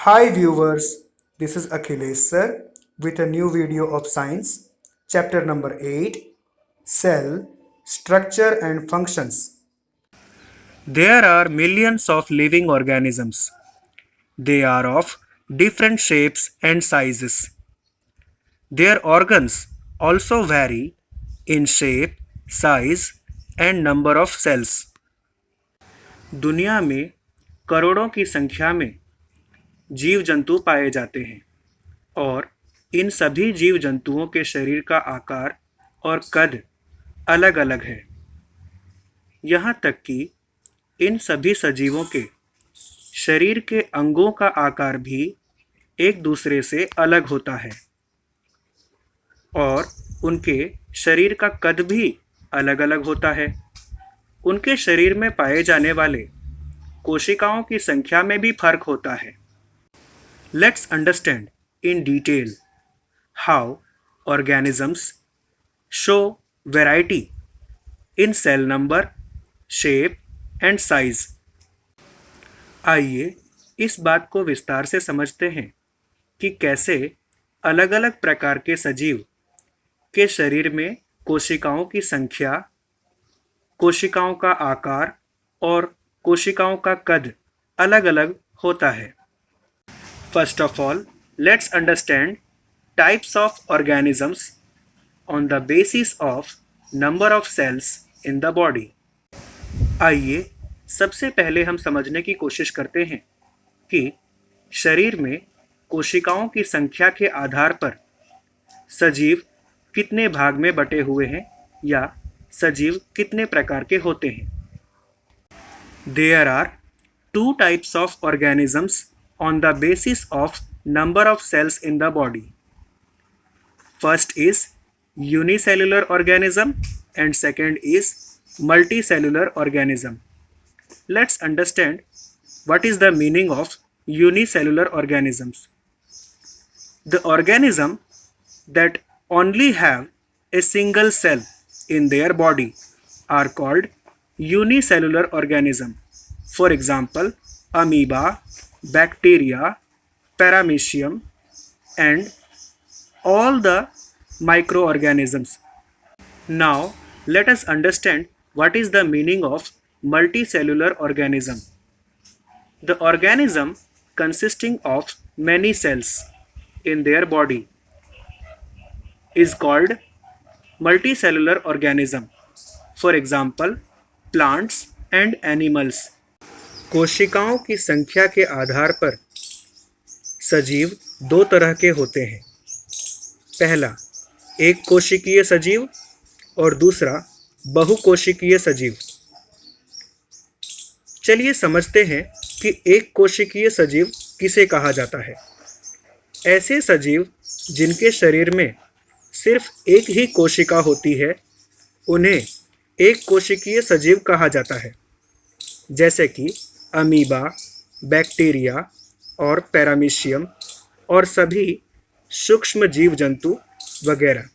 Hi viewers, this is Akhilesh sir with a new video of science, chapter number 8, Cell, Structure and Functions. There are millions of living organisms. They are of different shapes and sizes. Their organs also vary in shape, size and number of cells. दुनिया में करोड़ों की संख्या में जीव जंतु पाए जाते हैं और इन सभी जीव जंतुओं के शरीर का आकार और कद अलग अलग है। यहाँ तक कि इन सभी सजीवों के शरीर के अंगों का आकार भी एक दूसरे से अलग होता है और उनके शरीर का कद भी अलग अलग होता है। उनके शरीर में पाए जाने वाले कोशिकाओं की संख्या में भी फर्क होता है। Let's understand in detail how organisms show variety in cell number, shape and size. आइए इस बात को विस्तार से समझते हैं कि कैसे अलग अलग प्रकार के सजीव के शरीर में कोशिकाओं की संख्या, कोशिकाओं का आकार और कोशिकाओं का कद अलग अलग होता है। First of all, let's understand types of organisms on the basis of number of cells in the body. आइए सबसे पहले हम समझने की कोशिश करते हैं कि शरीर में कोशिकाओं की संख्या के आधार पर सजीव कितने भाग में बटे हुए हैं या सजीव कितने प्रकार के होते हैं। There are two types of organisms on the basis of number of cells in the body. First is unicellular organism and second is multicellular organism. Let's understand what is the meaning of unicellular organisms. The organism that only have a single cell in their body are called unicellular organism. For example, amoeba, bacteria, paramecium and all the microorganisms. Now let us understand what is the meaning of multicellular organism. The organism consisting of many cells in their body is called multicellular organism. For example, plants and animals. कोशिकाओं की संख्या के आधार पर सजीव दो तरह के होते हैं। पहला एक कोशिकीय सजीव और दूसरा बहुकोशिकीय सजीव। चलिए समझते हैं कि एक कोशिकीय सजीव किसे कहा जाता है। ऐसे सजीव जिनके शरीर में सिर्फ एक ही कोशिका होती है उन्हें एक कोशिकीय सजीव कहा जाता है, जैसे कि अमीबा, बैक्टीरिया और पैरामीशियम और सभी सूक्ष्म जीव जंतु वगैरह।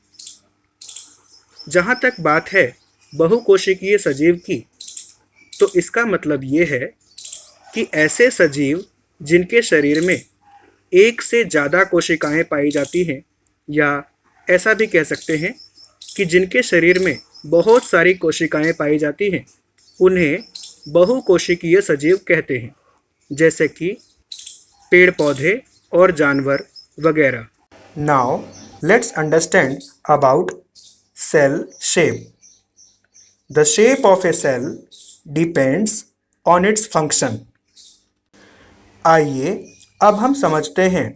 जहाँ तक बात है बहुकोशिकीय सजीव की, तो इसका मतलब ये है कि ऐसे सजीव जिनके शरीर में एक से ज़्यादा कोशिकाएं पाई जाती हैं, या ऐसा भी कह सकते हैं कि जिनके शरीर में बहुत सारी कोशिकाएं पाई जाती हैं, उन्हें बहुकोशिकीय सजीव कहते हैं, जैसे कि पेड़ पौधे और जानवर वगैरह। Now let's understand about cell shape. The shape of a cell depends on its function. आइए अब हम समझते हैं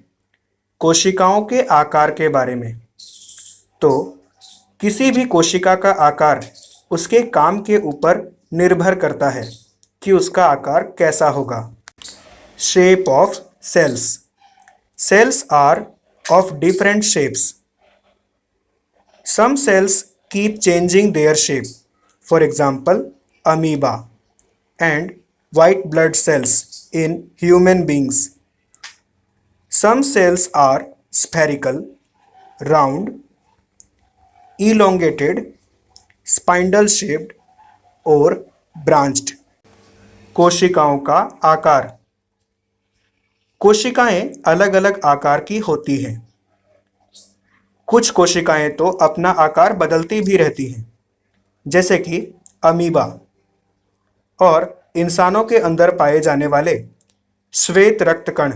कोशिकाओं के आकार के बारे में। तो किसी भी कोशिका का आकार उसके काम के ऊपर निर्भर करता है कि उसका आकार कैसा होगा। Shape of cells. Cells are of different shapes. Some cells keep changing their shape. For example, amoeba and white blood cells in human beings. Some cells are spherical, round, elongated, spindle shaped और branched. कोशिकाओं का आकार। कोशिकाएं अलग अलग आकार की होती हैं। कुछ कोशिकाएं तो अपना आकार बदलती भी रहती हैं, जैसे कि अमीबा और इंसानों के अंदर पाए जाने वाले श्वेत रक्त कण।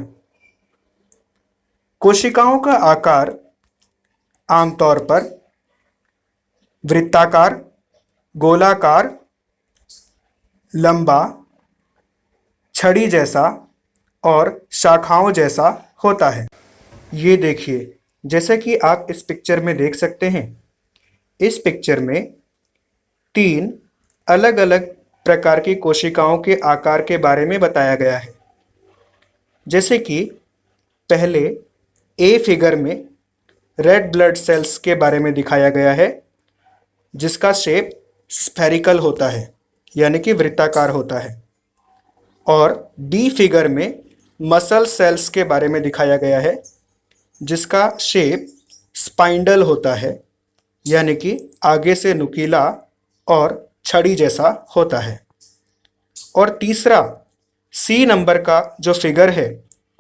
कोशिकाओं का आकार आमतौर पर वृत्ताकार, गोलाकार, लंबा, छड़ी जैसा और शाखाओं जैसा होता है। ये देखिए, जैसे कि आप इस पिक्चर में देख सकते हैं, इस पिक्चर में 3 अलग अलग प्रकार की कोशिकाओं के आकार के बारे में बताया गया है। जैसे कि पहले ए फिगर में रेड ब्लड सेल्स के बारे में दिखाया गया है, जिसका शेप स्फेरिकल होता है, यानी कि वृत्ताकार होता है। और डी फिगर में मसल सेल्स के बारे में दिखाया गया है, जिसका शेप स्पाइंडल होता है, यानी कि आगे से नुकीला और छड़ी जैसा होता है। और तीसरा सी नंबर का जो फिगर है,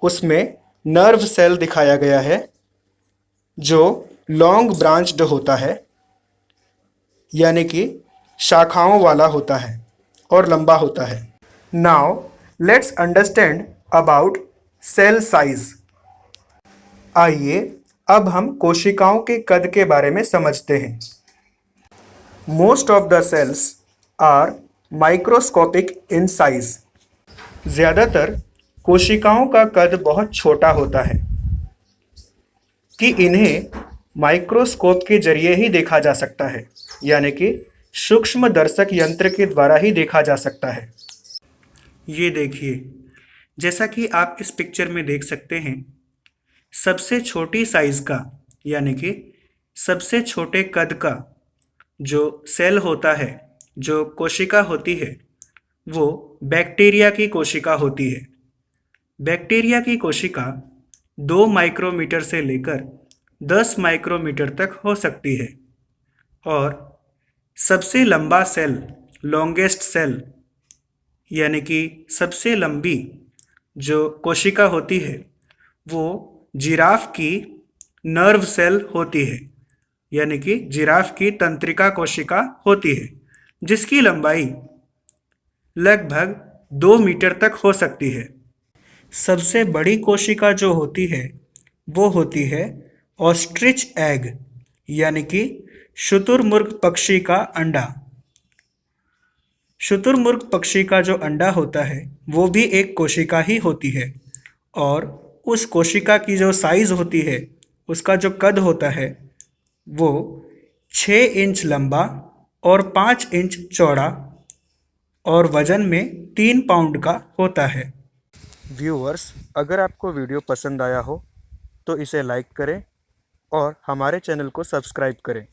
उसमें नर्व सेल दिखाया गया है, जो लॉन्ग ब्रांच्ड होता है, यानी कि शाखाओं वाला होता है और लंबा होता है। Now let's understand about cell size. आइए अब हम कोशिकाओं के कद के बारे में समझते हैं। Most of the cells are microscopic in size. ज़्यादातर कोशिकाओं का कद बहुत छोटा होता है कि इन्हें माइक्रोस्कोप के जरिए ही देखा जा सकता है, यानी कि सूक्ष्म दर्शक यंत्र के द्वारा ही देखा जा सकता है। ये देखिए, जैसा कि आप इस पिक्चर में देख सकते हैं, सबसे छोटी साइज का, यानी कि सबसे छोटे कद का जो सेल होता है, जो कोशिका होती है, वो बैक्टीरिया की कोशिका होती है। बैक्टीरिया की कोशिका 2 माइक्रोमीटर से लेकर 10 माइक्रोमीटर तक हो सकती है। और सबसे लंबा सेल, लॉन्गेस्ट सेल, यानी कि सबसे लंबी जो कोशिका होती है, वो जिराफ की नर्व सेल होती है, यानी कि जिराफ की तंत्रिका कोशिका होती है, जिसकी लंबाई लगभग 2 मीटर तक हो सकती है। सबसे बड़ी कोशिका जो होती है, वो होती है ऑस्ट्रिच एग, यानी कि शुतुरमुर्ग पक्षी का अंडा। शुतुरमुर्ग पक्षी का जो अंडा होता है, वो भी एक कोशिका ही होती है। और उस कोशिका की जो साइज़ होती है, उसका जो कद होता है, वो 6 इंच लंबा और 5 इंच चौड़ा और वज़न में 3 पाउंड का होता है। व्यूअर्स, अगर आपको वीडियो पसंद आया हो तो इसे लाइक करें और हमारे चैनल को सब्सक्राइब करें।